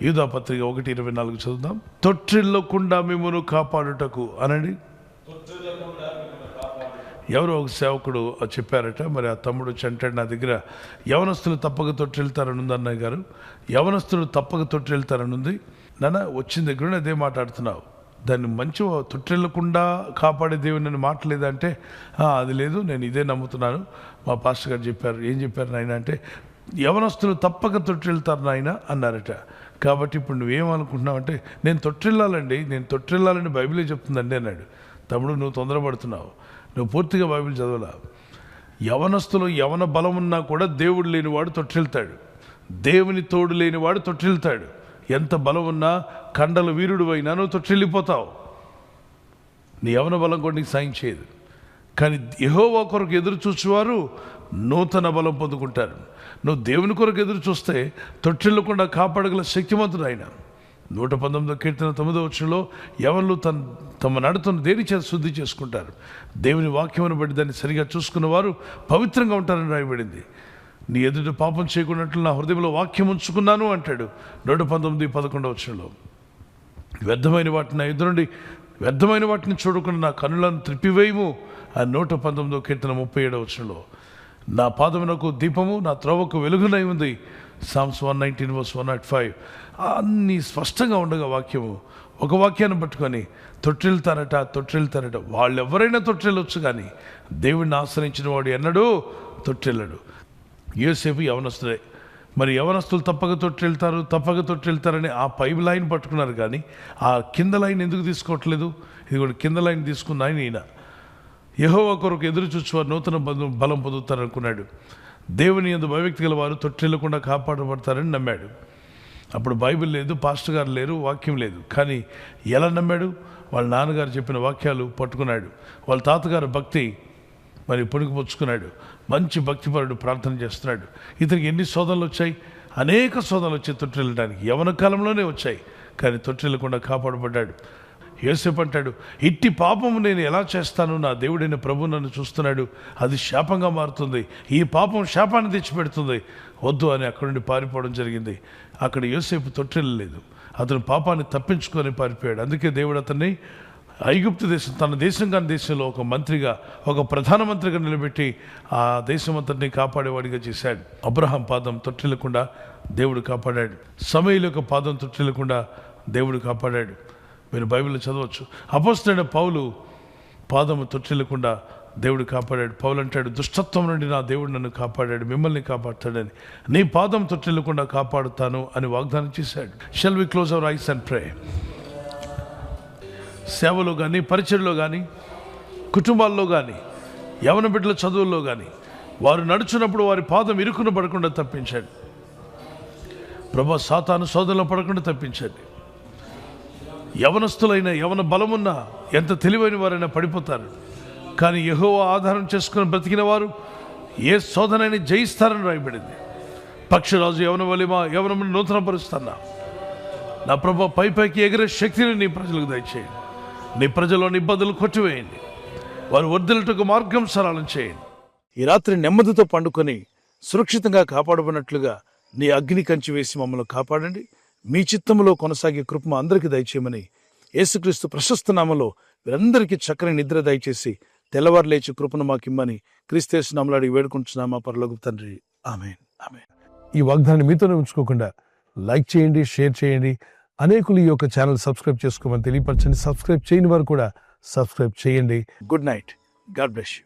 యూదా పత్రిక 1:24 చదువుదాం. తొట్టిల్లకుండా మిమ్మును కాపాడుటకు అనండి. ఎవరో ఒక సేవకుడు చెప్పారట. మరి ఆ తమ్ముడు చెంటాడు నా దగ్గర, యవనస్తులు తప్పక తొట్టిల్తారని ఉంది అన్నయ్య గారు, యవనస్తులు తప్పక తొట్టిల్తారని ఉంది నాన్న. వచ్చిన దగ్గర అదే మాట్లాడుతున్నావు, దాన్ని మంచి తొట్టిల్లకుండా కాపాడే దేవుని నన్ను మాట్లాడలేదంటే అది లేదు, నేను ఇదే నమ్ముతున్నాను, మా పాస్టర్ గారు చెప్పారు. ఏం చెప్పారు నాయన అంటే, యవనస్తులు తప్పక తొట్టిల్తారు నాయన అన్నారట. కాబట్టి ఇప్పుడు నువ్వేమనుకుంటున్నావు అంటే, నేను తొట్టిల్లాలని బైబిలే చెప్తుందండి అన్నాడు. తమ్ముడు, నువ్వు తొందరపడుతున్నావు, నువ్వు పూర్తిగా బైబిల్ చదవలా. యవనస్తులు యవన బలం ఉన్నా కూడా దేవుడు లేనివాడు తొట్టిల్తాడు, దేవుని తోడు లేనివాడు తొట్టిల్తాడు. ఎంత బలం ఉన్నా కండల వీరుడు అయినా నువ్వు తొట్టిల్లిపోతావు. నీ యవన బలం కూడా నీకు సాయం చేయదు. కానీ యెహోవా కొరకు ఎదురు చూసేవారు నూతన బలం పొందుకుంటారు. నువ్వు దేవుని కొరకు ఎదురు చూస్తే తొట్టిల్లకుండా కాపాడగల శక్తిమంతుడు ఆయన. 119 కీర్తన 9వ వచనంలో యవనులు తమ నడతను దేని చేత శుద్ధి చేసుకుంటారు, దేవుని వాక్యమును బట్టి దాన్ని సరిగా చూసుకున్న వారు పవిత్రంగా ఉంటారని రాయబడింది. నీ ఎదుట పాపం చేయకున్నట్లు నా హృదయంలో వాక్యం ఉంచుకున్నాను అంటాడు 119:11వ వచనంలో. వ్యర్థమైన వాటిని నా ఎదురు నుండి వ్యర్థమైన వాటిని చూడకుండా నా కన్నులను త్రిప్పివేయము ఆ 119వ కీర్తన 37వ వచనంలో. నా పాదమునకు దీపము, నా త్రోవకు వెలుగునై ఉంది Psalms 119:105. అన్నీ స్పష్టంగా ఉండగా వాక్యము, ఒక వాక్యాన్ని పట్టుకొని తొట్టిల్తారట. వాళ్ళు ఎవరైనా తొట్టిల్లొచ్చు, కానీ దేవుడిని ఆశ్రయించిన వాడు ఎన్నడూ తొట్టిల్లడు. యోసేపు యవనస్తుడే. మరి యవనస్తులు తప్పక తొట్టిల్తారని ఆ పైప్ లైన్ పట్టుకున్నారు, కానీ ఆ కింద లైన్ ఎందుకు తీసుకోవట్లేదు? ఇది కూడా కింద లైన్ తీసుకున్న ఈయన యెహోవా కొరకు ఎదురు చూచేవారు నూతన బలం పొందుతారనుకున్నాడు. దేవుని యందు భయభక్తి గల వారు తొట్టిల్లకుండా కాపాడబడతారని నమ్మాడు. అప్పుడు బైబిల్ లేదు, పాస్టర్ గారు లేరు, వాక్యం లేదు. కానీ ఎలా నమ్మాడు? వాళ్ళ నాన్నగారు చెప్పిన వాక్యాలు పట్టుకున్నాడు. వాళ్ళ తాతగారు భక్తి మరి పుణుకుపుచ్చుకున్నాడు. మంచి భక్తిపరుడు, ప్రార్థన చేస్తున్నాడు. ఇతనికి ఎన్ని శోధనలు వచ్చాయి? అనేక శోధనలు వచ్చాయి తొట్టిల్లడానికి. యవన కాలంలోనే వచ్చాయి, కానీ తొట్టిల్లకుండా కాపాడబడ్డాడు. యోసేపు అంటాడు, ఇట్టి పాపము నేను ఎలా చేస్తాను? నా దేవుడైన ప్రభు నన్ను చూస్తున్నాడు, అది శాపంగా మారుతుంది, ఈ పాపం శాపాన్ని తెచ్చిపెడుతుంది, వద్దు అని అక్కడి నుండి పారిపోవడం జరిగింది. అక్కడ యోసేపు తొట్టిల్లలేదు, అతను పాపాన్ని తప్పించుకొని పారిపోయాడు. అందుకే దేవుడు అతన్ని ఐగుప్తు దేశం, తన దేశం కాని దేశంలో ఒక మంత్రిగా, ఒక ప్రధానమంత్రిగా నిలబెట్టి ఆ దేశం అంతటిని కాపాడేవాడిగా చేశాడు. అబ్రహాం పాదం తొట్టిల్లకుండా దేవుడు కాపాడాడు. సమూయేలు యొక్క పాదం తొట్టిల్లకుండా దేవుడు కాపాడాడు. మీరు బైబిల్లో చదవచ్చు. అపోస్తలుడైన పౌలు పాదము తొట్టిల్లకుండా దేవుడు కాపాడాడు. పౌలు అంటాడు, దుష్టత్వం నుండి నా దేవుడు నన్ను కాపాడాడు, మిమ్మల్ని కాపాడుతాడని. నీ పాదం తొట్టిల్లకుండా కాపాడుతాను అని వాగ్దానం చేశాడు. Shall we close our eyes and pray? సేవలో కానీ, పరిచర్లో కానీ, కుటుంబాల్లో కానీ, యవన బిడ్డల చదువుల్లో కానీ వారు నడుచున్నప్పుడు వారి పాదం ఇరుకున పడకుండా తప్పించాడు. ప్రభు సాతాను శోధనలో పడకుండా తప్పించండి. యవనస్తులైన, యవన బలమున్న, ఎంత తెలివైన వారైనా పడిపోతారు. కానీ యెహోవా ఆధారం చేసుకుని బ్రతికిన వారు ఏ శోధనైనా జయిస్తారని రాయబడింది. పక్షిరాజు యవనమును నూతనపరుస్తున్నా. నా ప్రభు పైకి ఎగిరే శక్తిని నీ ప్రజలకు దయచేయండి. నీ ప్రజల్లోని ఇబ్బందులు కొట్టివేయండి. వారు వర్ధిల్లుటకు మార్గం సరళం చేయండి. ఈ రాత్రి నెమ్మదితో పండుకొని సురక్షితంగా కాపాడబడినట్లుగా నీ అగ్ని కంచి వేసి మమ్మల్ని కాపాడండి. మీ చిత్తములో కొనసాగే కృప అందరికీ దయచేయమని యేసుక్రీస్తు ప్రశస్త నామములో వీరందరికీ చక్కని నిద్ర దయచేసి తెల్లవారు లేచి కృపను మాకిమ్మని క్రీస్తు యేసు నామములో అడిగి వేడుకుంటున్నామా పరలోకపు తండ్రి, ఆమేన్, ఆమేన్. ఈ వాగ్దానాన్ని మీతోనే ఉంచుకోకుండా లైక్ చేయండి, షేర్ చేయండి. అనేకులు ఈ యొక్క ఛానల్ సబ్స్క్రైబ్ చేసుకోమని తెలియపరచండి. సబ్స్క్రైబ్ చేయని వారు కూడా సబ్స్క్రైబ్ చేయండి. Good night. God bless you.